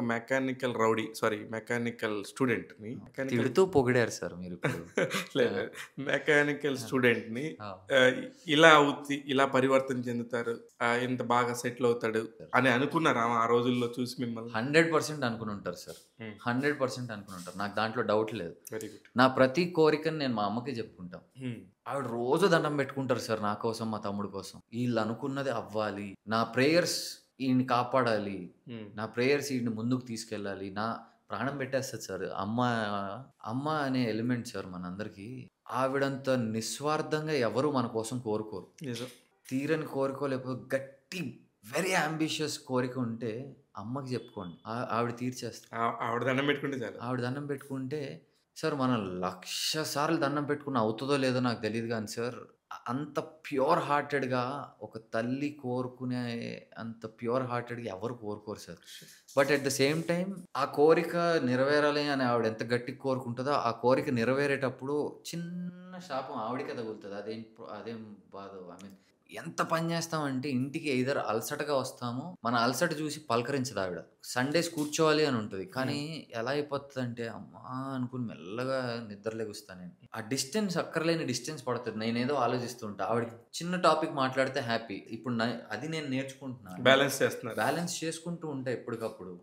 Mechanical rowdy sorry mechanical స్టూడెంట్‌ని mechanical తిడుతూ పొగిడారు సార్ మీరిప్పుడు. ఆ! లేదు. మెకానికల్ ఆ! స్టూడెంట్‌ని ఆ! ఇలా పరివర్తన చెందుతారు. ఇంత బాగా సెటిల్ అవుతాడు అని అనుకున్నారా ఆ రోజుల్లో చూసి మిమ్మల్ని? 100% అనుకునుంటారు సార్. హ్మ్. 100% అనుకునుంటారు. నాకు దాంట్లో డౌట్ లేదు. Very good. నా ప్రతి కోరికని నేను మా అమ్మకే చెప్పుకుంటా. హ్మ్. ఆవిడ రోజు దండం పెట్టుకుంటారు సార్ నా కోసం, మా తమ్ముడు కోసం. ఈళ్ళనుకున్నది అవ్వాలి. నా ప్రేయర్స్ ఈడిని కాపాడాలి. హ్మ్. నా ప్రేయర్స్ ఈడిని ముందుకు తీసుకెళ్ళాలి. ప్రాణం పెట్టేస్తది సార్. అమ్మ అనే ఎలిమెంట్ సార్ మనందరికీ. ఆవిడంత నిస్వార్థంగా ఎవరు మన కోసం కోరుకోరు. నిజం. తీరని కోరికో లేకపోతే గట్టి వెరీ యాంబిషియస్ కోరిక ఉంటే అమ్మకి చెప్పుకోండి. ఆవిడ తీర్చేస్తది. ఆవిడ దండం పెట్టుకుంటే చాలు. ఆవిడ దండం పెట్టుకుంటే సార్ మనం 1,00,000 సార్లు దండం పెట్టుకున్న అవుతదో లేదో నాకు తెలీదు గానీ సార్, అంత ప్యూర్ హార్టెడ్‌గా ఒక తల్లి కోరుకునే అంత ప్యూర్ హార్టెడ్‌గా ఎవరు కోరుకోరు sir. But at the same time ఆ కోరిక నెరవేరాలి అని ఆవిడ ఎంత గట్టిగా కోరుకుంటదో, ఆ కోరిక నెరవేరేటప్పుడు చిన్న శాపం ఆవిడకే తగులుతది. అదేం బాధో ఐ మీన్ ఎంత పని చేస్తామంటే ఇంటికి ఎయిదర్ అలసటగా వస్తాము. మన అలసట చూసి పలకరించదావిడ. సండేస్ కూర్చోవాలి అని ఉంటది. హ్మ్. కానీ ఎలా అయిపోతదంటే, అమ్మా! అనుకుని మెల్లగా నిద్ర లెగుస్తా నేను. ఆ డిస్టెన్స్ అక్కర్లేని డిస్టెన్స్ పడతది. నేనేదో ఆలోచిస్తూ ఉంటా. ఆవిడకి చిన్న టాపిక్ మాట్లాడితే హ్యాపీ. ఇప్పుడు అది నేను నేర్చుకుంటున్నా. బ్యాలెన్స్ చేస్తున్నారు. బ్యాలెన్స్ చేసుకుంటూ ఉంటా ఎప్పటికప్పుడు.